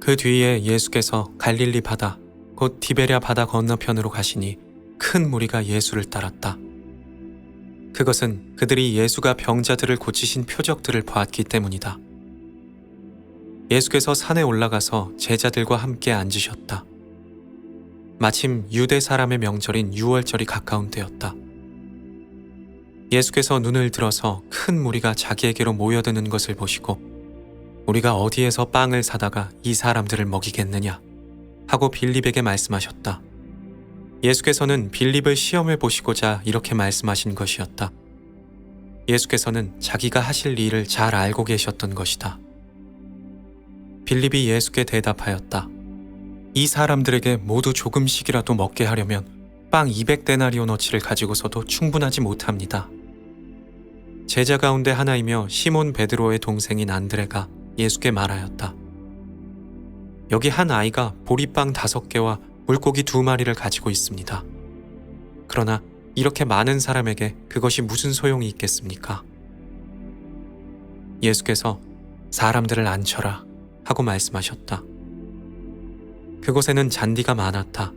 그 뒤에 예수께서 갈릴리 바다, 곧 디베랴 바다 건너편으로 가시니 큰 무리가 예수를 따랐다. 그것은 그들이 예수가 병자들을 고치신 표적들을 보았기 때문이다. 예수께서 산에 올라가서 제자들과 함께 앉으셨다. 마침 유대 사람의 명절인 유월절이 가까운 때였다. 예수께서 눈을 들어서 큰 무리가 자기에게로 모여드는 것을 보시고 우리가 어디에서 빵을 사다가 이 사람들을 먹이겠느냐 하고 빌립에게 말씀하셨다. 예수께서는 빌립을 시험해 보시고자 이렇게 말씀하신 것이었다. 예수께서는 자기가 하실 일을 잘 알고 계셨던 것이다. 빌립이 예수께 대답하였다. 이 사람들에게 모두 조금씩이라도 먹게 하려면 빵 200데나리오너치를 가지고서도 충분하지 못합니다. 제자 가운데 하나이며 시몬 베드로의 동생인 안드레가 예수께 말하였다. 여기 한 아이가 보리빵 5개와 물고기 2마리를 가지고 있습니다. 그러나 이렇게 많은 사람에게 그것이 무슨 소용이 있겠습니까? 예수께서 사람들을 앉혀라 하고 말씀하셨다. 그곳에는 잔디가 많았다.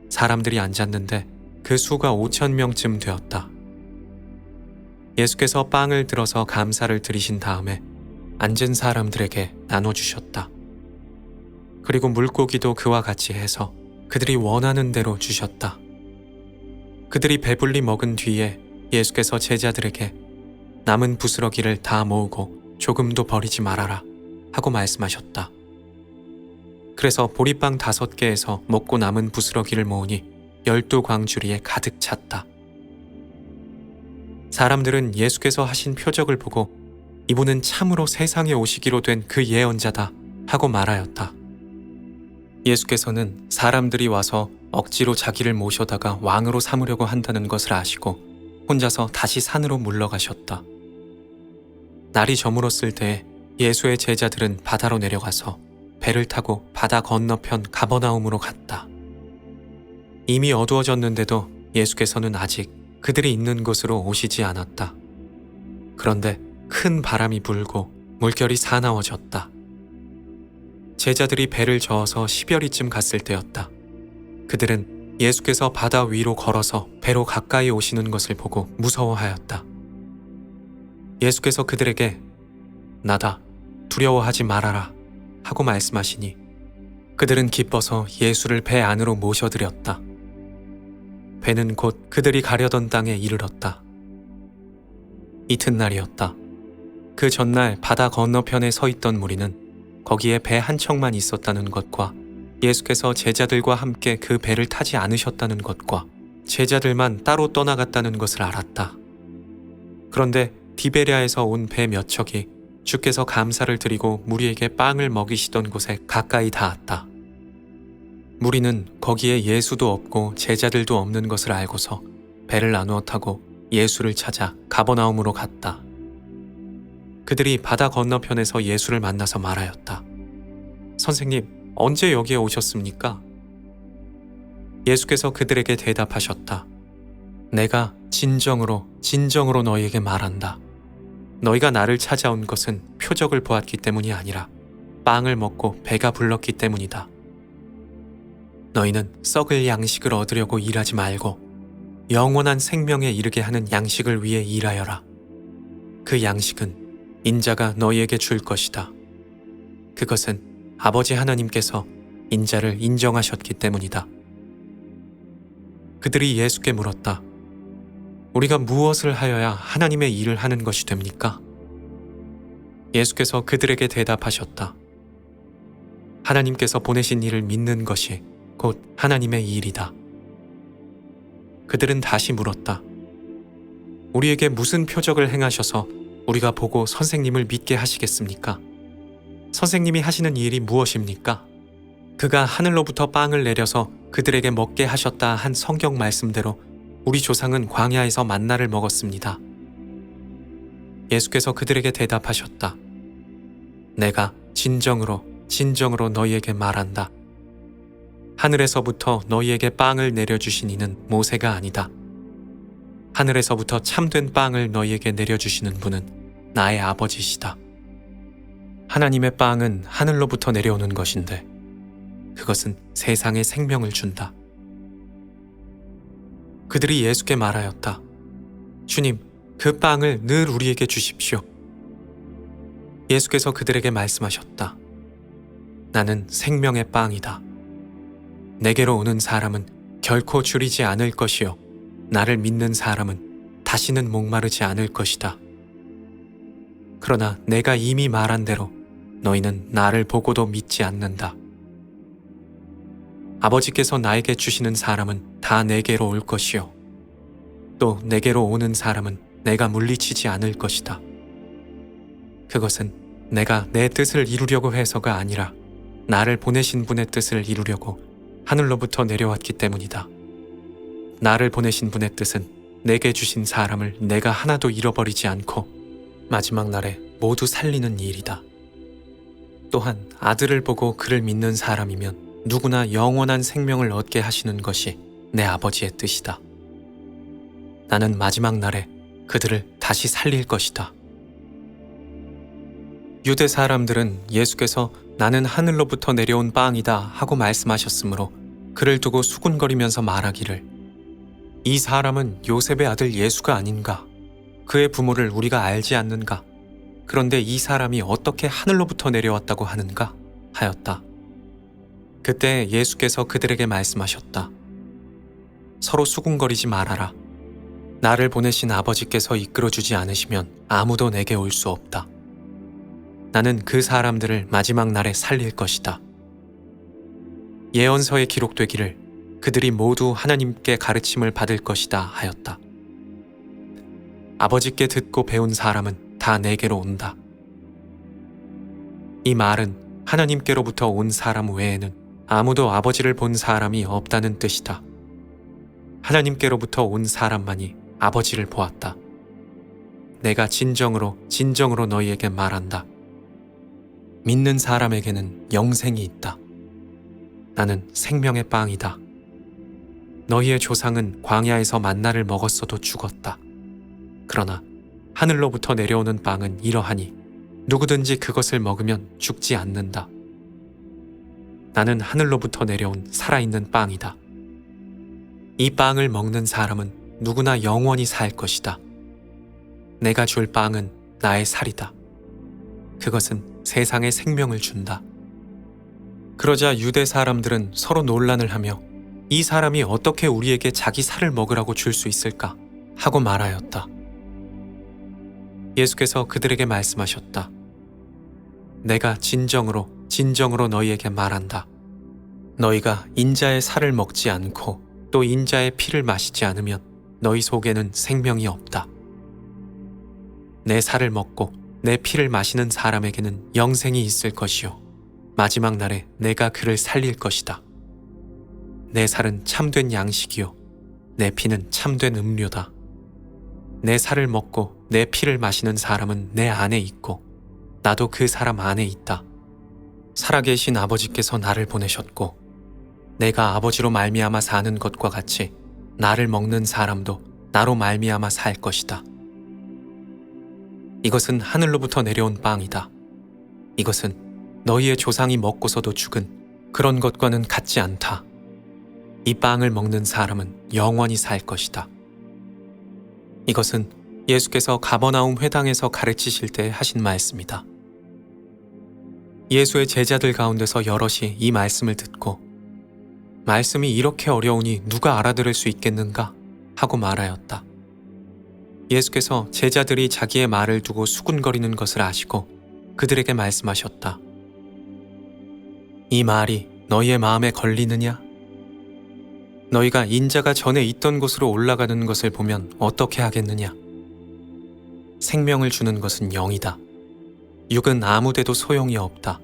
사람들이 앉았는데 그 수가 5,000명쯤 되었다. 예수께서 빵을 들어서 감사를 드리신 다음에 앉은 사람들에게 나눠주셨다. 그리고 물고기도 그와 같이 해서 그들이 원하는 대로 주셨다. 그들이 배불리 먹은 뒤에 예수께서 제자들에게 남은 부스러기를 다 모으고 조금도 버리지 말아라 하고 말씀하셨다. 그래서 보리빵 5개에서 먹고 남은 부스러기를 모으니 12광주리에 가득 찼다. 사람들은 예수께서 하신 표적을 보고 이분은 참으로 세상에 오시기로 된 그 예언자다 하고 말하였다. 예수께서는 사람들이 와서 억지로 자기를 모셔다가 왕으로 삼으려고 한다는 것을 아시고 혼자서 다시 산으로 물러가셨다. 날이 저물었을 때 예수의 제자들은 바다로 내려가서 배를 타고 바다 건너편 가버나움으로 갔다. 이미 어두워졌는데도 예수께서는 아직 그들이 있는 곳으로 오시지 않았다. 그런데 큰 바람이 불고 물결이 사나워졌다. 제자들이 배를 저어서 10여리쯤 갔을 때였다. 그들은 예수께서 바다 위로 걸어서 배로 가까이 오시는 것을 보고 무서워하였다. 예수께서 그들에게 나다, 두려워하지 말아라 하고 말씀하시니 그들은 기뻐서 예수를 배 안으로 모셔들였다. 배는 곧 그들이 가려던 땅에 이르렀다. 이튿날이었다. 그 전날 바다 건너편에 서 있던 무리는 거기에 배 한 척만 있었다는 것과 예수께서 제자들과 함께 그 배를 타지 않으셨다는 것과 제자들만 따로 떠나갔다는 것을 알았다. 그런데 디베랴에서 온 배 몇 척이 주께서 감사를 드리고 무리에게 빵을 먹이시던 곳에 가까이 닿았다. 무리는 거기에 예수도 없고 제자들도 없는 것을 알고서 배를 나누어 타고 예수를 찾아 가버나움으로 갔다. 그들이 바다 건너편에서 예수를 만나서 말하였다. 선생님, 언제 여기에 오셨습니까? 예수께서 그들에게 대답하셨다. 내가 진정으로 너희에게 말한다. 너희가 나를 찾아온 것은 표적을 보았기 때문이 아니라 빵을 먹고 배가 불렀기 때문이다. 너희는 썩을 양식을 얻으려고 일하지 말고 영원한 생명에 이르게 하는 양식을 위해 일하여라. 그 양식은 인자가 너희에게 줄 것이다. 그것은 아버지 하나님께서 인자를 인정하셨기 때문이다. 그들이 예수께 물었다. 우리가 무엇을 하여야 하나님의 일을 하는 것이 됩니까? 예수께서 그들에게 대답하셨다. 하나님께서 보내신 일을 믿는 것이 곧 하나님의 일이다. 그들은 다시 물었다. 우리에게 무슨 표적을 행하셔서 우리가 보고 선생님을 믿게 하시겠습니까? 선생님이 하시는 일이 무엇입니까? 그가 하늘로부터 빵을 내려서 그들에게 먹게 하셨다 한 성경 말씀대로 우리 조상은 광야에서 만나를 먹었습니다. 예수께서 그들에게 대답하셨다. 내가 진정으로 너희에게 말한다. 하늘에서부터 너희에게 빵을 내려주신 이는 모세가 아니다. 하늘에서부터 참된 빵을 너희에게 내려주시는 분은 나의 아버지시다. 하나님의 빵은 하늘로부터 내려오는 것인데 그것은 세상에 생명을 준다. 그들이 예수께 말하였다. 주님, 그 빵을 늘 우리에게 주십시오. 예수께서 그들에게 말씀하셨다. 나는 생명의 빵이다. 내게로 오는 사람은 결코 줄이지 않을 것이요. 나를 믿는 사람은 다시는 목마르지 않을 것이다. 그러나 내가 이미 말한 대로 너희는 나를 보고도 믿지 않는다. 아버지께서 나에게 주시는 사람은 다 내게로 올 것이요. 또 내게로 오는 사람은 내가 물리치지 않을 것이다. 그것은 내가 내 뜻을 이루려고 해서가 아니라 나를 보내신 분의 뜻을 이루려고 하늘로부터 내려왔기 때문이다. 나를 보내신 분의 뜻은 내게 주신 사람을 내가 하나도 잃어버리지 않고 마지막 날에 모두 살리는 일이다. 또한 아들을 보고 그를 믿는 사람이면 누구나 영원한 생명을 얻게 하시는 것이 내 아버지의 뜻이다. 나는 마지막 날에 그들을 다시 살릴 것이다. 유대 사람들은 예수께서 나는 하늘로부터 내려온 빵이다 하고 말씀하셨으므로 그를 두고 수군거리면서 말하기를 이 사람은 요셉의 아들 예수가 아닌가? 그의 부모를 우리가 알지 않는가? 그런데 이 사람이 어떻게 하늘로부터 내려왔다고 하는가? 하였다. 그때 예수께서 그들에게 말씀하셨다. 서로 수군거리지 말아라. 나를 보내신 아버지께서 이끌어주지 않으시면 아무도 내게 올 수 없다. 나는 그 사람들을 마지막 날에 살릴 것이다. 예언서에 기록되기를 그들이 모두 하나님께 가르침을 받을 것이다 하였다. 아버지께 듣고 배운 사람은 다 내게로 온다. 이 말은 하나님께로부터 온 사람 외에는 아무도 아버지를 본 사람이 없다는 뜻이다. 하나님께로부터 온 사람만이 아버지를 보았다. 내가 진정으로 너희에게 말한다. 믿는 사람에게는 영생이 있다. 나는 생명의 빵이다. 너희의 조상은 광야에서 만나를 먹었어도 죽었다. 그러나 하늘로부터 내려오는 빵은 이러하니 누구든지 그것을 먹으면 죽지 않는다. 나는 하늘로부터 내려온 살아있는 빵이다. 이 빵을 먹는 사람은 누구나 영원히 살 것이다. 내가 줄 빵은 나의 살이다. 그것은 세상에 생명을 준다. 그러자 유대 사람들은 서로 논란을 하며 이 사람이 어떻게 우리에게 자기 살을 먹으라고 줄 수 있을까? 하고 말하였다. 예수께서 그들에게 말씀하셨다. 내가 진정으로 너희에게 말한다. 너희가 인자의 살을 먹지 않고 또 인자의 피를 마시지 않으면 너희 속에는 생명이 없다. 내 살을 먹고 내 피를 마시는 사람에게는 영생이 있을 것이요. 마지막 날에 내가 그를 살릴 것이다. 내 살은 참된 양식이요. 내 피는 참된 음료다. 내 살을 먹고 내 피를 마시는 사람은 내 안에 있고 나도 그 사람 안에 있다. 살아계신 아버지께서 나를 보내셨고 내가 아버지로 말미암아 사는 것과 같이 나를 먹는 사람도 나로 말미암아 살 것이다. 이것은 하늘로부터 내려온 빵이다. 이것은 너희의 조상이 먹고서도 죽은 그런 것과는 같지 않다. 이 빵을 먹는 사람은 영원히 살 것이다. 이것은 예수께서 가버나움 회당에서 가르치실 때 하신 말씀이다. 예수의 제자들 가운데서 여럿이 이 말씀을 듣고 말씀이 이렇게 어려우니 누가 알아들을 수 있겠는가? 하고 말하였다. 예수께서 제자들이 자기의 말을 두고 수군거리는 것을 아시고 그들에게 말씀하셨다. 이 말이 너희의 마음에 걸리느냐? 너희가 인자가 전에 있던 곳으로 올라가는 것을 보면 어떻게 하겠느냐? 생명을 주는 것은 영이다. 육은 아무데도 소용이 없다.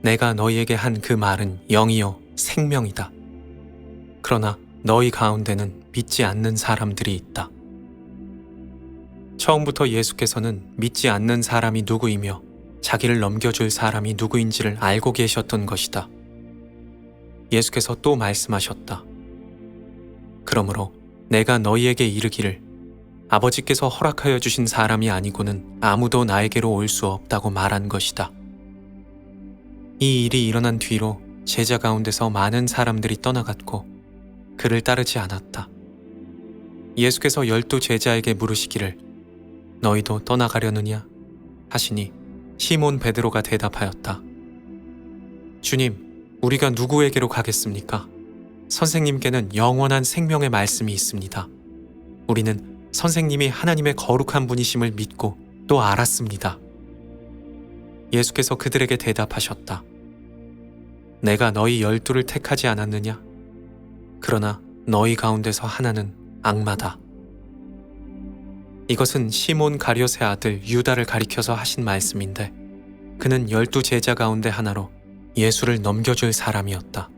내가 너희에게 한 그 말은 영이요 생명이다. 그러나 너희 가운데는 믿지 않는 사람들이 있다. 처음부터 예수께서는 믿지 않는 사람이 누구이며 자기를 넘겨줄 사람이 누구인지를 알고 계셨던 것이다. 예수께서 또 말씀하셨다. 그러므로 내가 너희에게 이르기를 아버지께서 허락하여 주신 사람이 아니고는 아무도 나에게로 올 수 없다고 말한 것이다. 이 일이 일어난 뒤로 제자 가운데서 많은 사람들이 떠나갔고 그를 따르지 않았다. 예수께서 12 제자에게 물으시기를 너희도 떠나가려느냐 하시니 시몬 베드로가 대답하였다. 주님, 우리가 누구에게로 가겠습니까? 선생님께는 영원한 생명의 말씀이 있습니다. 우리는 선생님이 하나님의 거룩한 분이심을 믿고 또 알았습니다. 예수께서 그들에게 대답하셨다. 내가 너희 12를 택하지 않았느냐? 그러나 너희 가운데서 하나는 악마다. 이것은 시몬 가룟의 아들 유다를 가리켜서 하신 말씀인데 그는 12 제자 가운데 하나로 예수를 넘겨줄 사람이었다.